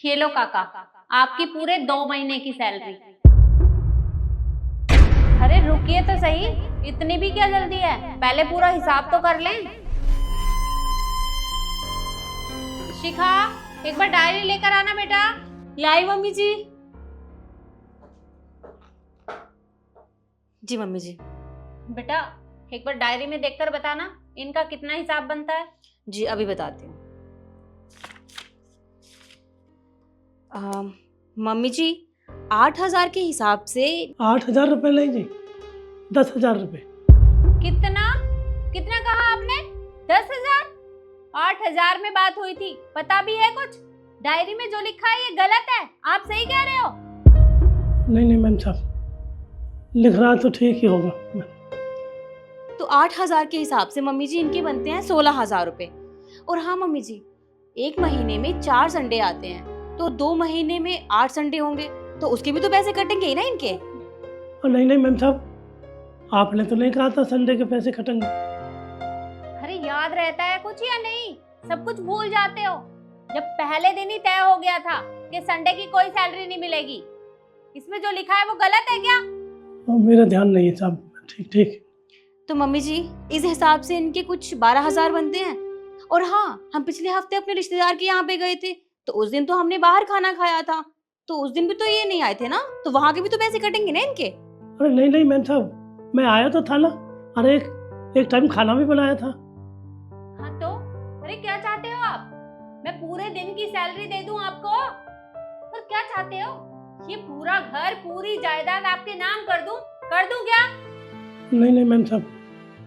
ये लो काका, आपकी पूरे 2 महीने की सैलरी। अरे रुकिए तो सही, इतनी भी क्या जल्दी है, पहले पूरा हिसाब तो कर लें। शिखा, एक बार डायरी लेकर आना बेटा। लाई मम्मी जी। जी मम्मी जी। बेटा एक बार डायरी में देखकर बताना इनका कितना हिसाब बनता है। जी अभी बताती हूँ। मम्मी जी 8,000 के हिसाब से 8,000 रुपये नहीं जी, 10,000 रुपये। कितना कितना कहा आपने? 10,000? 8,000 में बात हुई थी, पता भी है कुछ? डायरी में जो लिखा है ये गलत है, आप सही कह रहे हो। नहीं मैम साहब, लिख रहा तो ठीक ही होगा। तो 8,000 के हिसाब से मम्मी जी इनके बनते हैं 16,000 रुपये। और हाँ मम्मी जी, एक महीने में 4 संडे आते हैं, तो 2 महीने में 8 संडे होंगे, तो उसके भी तो पैसे कटेंगे ही ना इनके। और नहीं मैम साहब, आपने तो नहीं कहा था संडे के पैसे कटेंगे। अरे याद रहता है कुछ या नहीं? सब कुछ भूल जाते हो। जब पहले दिन ही तय हो गया था कि संडे की कोई सैलरी नहीं मिलेगी, इसमें जो लिखा है वो गलत है क्या? मेरा ध्यान नहीं है साहब। ठीक। तो मम्मी जी इस हिसाब से इनके कुछ 12,000 बनते हैं। और हाँ, हम पिछले हफ्ते अपने रिश्तेदार के यहाँ पे गए थे, तो उस दिन तो हमने बाहर खाना खाया था, तो उस दिन भी तो ये नहीं आए थे ना, तो वहाँ के भी तो पैसे कटेंगे ना इनके। अरे नहीं मैम साहब, मैं आया तो था ना। अरे एक टाइम खाना भी बनाया था। हाँ तो अरे क्या चाहते हो आप? मैं पूरे दिन की सैलरी दे दूं आपको? पर क्या चाहते हो? ये पूरा घर पूरी जायदाद आपके नाम कर दूं क्या? नहीं मैम साहब,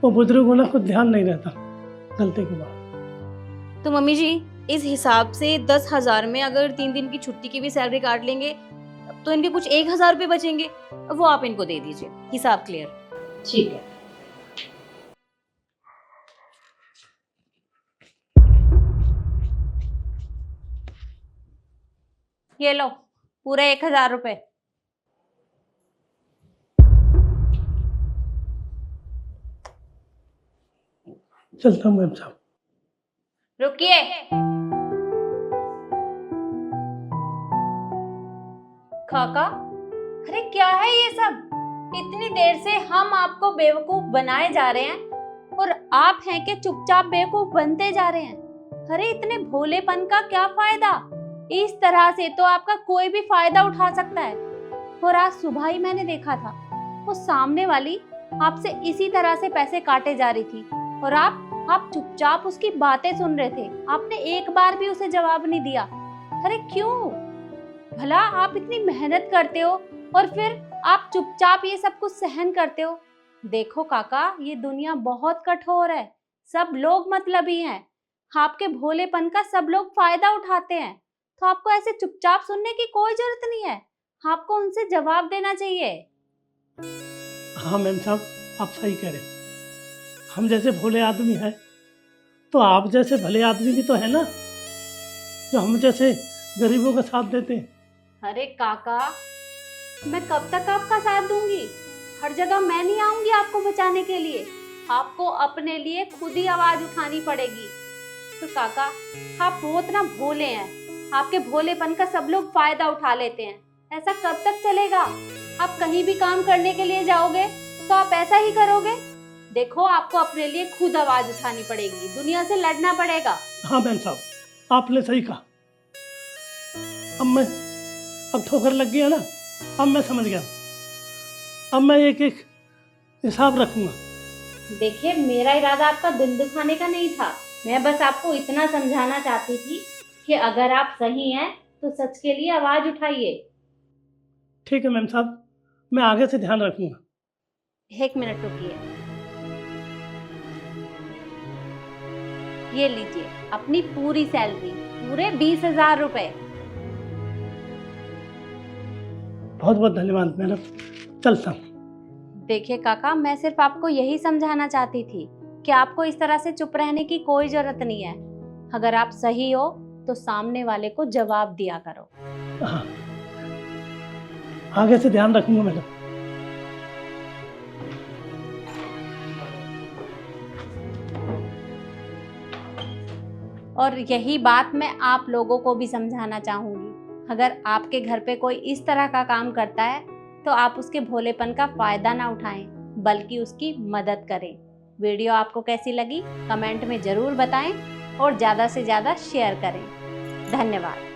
वो बुजुर्ग होना कुछ ध्यान नहीं रहता गलती के बाद। तो मम्मी जी इस हिसाब से 10,000 में अगर 3 दिन की छुट्टी की भी सैलरी काट लेंगे तो इनके कुछ 1,000 रुपये बचेंगे, वो आप इनको दे दीजिए। हिसाब क्लियर। ठीक है। ये लो पूरे 1,000 रुपए। चलता हूँ मैम साहब। रुकिए, काका, अरे क्या है ये सब? इतनी देर से हम आपको बेवकूफ बनाए जा रहे हैं और आप हैं कि चुपचाप बेवकूफ बनते जा रहे हैं। अरे इतने भोलेपन का क्या फायदा? इस तरह से तो आपका कोई भी फायदा उठा सकता है। और आज सुबह ही मैंने देखा था वो सामने वाली आपसे इसी तरह से पैसे काटे जा रही थी और आप चुपचाप उसकी बातें सुन रहे थे। आपने एक बार भी उसे जवाब नहीं दिया। अरे क्यों? भला आप इतनी मेहनत करते हो और फिर आप चुपचाप ये सब कुछ सहन करते हो। देखो काका, ये दुनिया बहुत कठोर है, सब लोग मतलबी हैं। आपके भोलेपन का सब लोग फायदा उठाते हैं, तो आपको ऐसे चुपचाप सुनने की कोई जरूरत नहीं है, आपको उनसे जवाब देना चाहिए। हाँ मैम साहब, आप सही कह रहे हैं। हम जैसे भोले आदमी हैं तो आप जैसे भले आदमी भी तो है ना, जो हम जैसे गरीबों का साथ देते हैं। अरे काका, मैं कब तक आपका साथ दूंगी? हर जगह मैं नहीं आऊंगी आपको बचाने के लिए, आपको अपने लिए खुद ही आवाज उठानी पड़ेगी। तो काका, आप बहुत ना भोले हैं, आपके भोलेपन का सब लोग फायदा उठा लेते हैं। ऐसा कब तक चलेगा? आप कहीं भी काम करने के लिए जाओगे तो आप ऐसा ही करोगे? देखो, आपको अपने लिए खुद आवाज उठानी पड़ेगी, दुनिया से लड़ना पड़ेगा। हाँ मैम साहब, आपने सही कहा। अब ठोकर लग गया ना, अब मैं समझ गया। अब मैं एक हिसाब रखूंगा। देखिए, मेरा इरादा आपका दिल दुखाने का नहीं था, मैं बस आपको इतना समझाना चाहती थी कि अगर आप सही हैं तो सच के लिए आवाज उठाइए। ठीक है मैम साहब, मैं आगे से ध्यान रखूंगा। 1 मिनट रुकिए, ये लीजिए अपनी पूरी सैलरी, पूरे 20,000 रुपए। बहुत बहुत धन्यवाद मैडम, चलता हूँ। देखिए काका, मैं सिर्फ आपको यही समझाना चाहती थी कि आपको इस तरह से चुप रहने की कोई जरूरत नहीं है। अगर आप सही हो तो सामने वाले को जवाब दिया करो। हाँ, आगे से ध्यान रखूंगा मैडम। और यही बात मैं आप लोगों को भी समझाना चाहूंगी अगर आपके घर पे कोई इस तरह का काम करता है तो आप उसके भोलेपन का फायदा ना उठाएं, बल्कि उसकी मदद करें। वीडियो आपको कैसी लगी कमेंट में ज़रूर बताएं और ज़्यादा से ज़्यादा शेयर करें। धन्यवाद।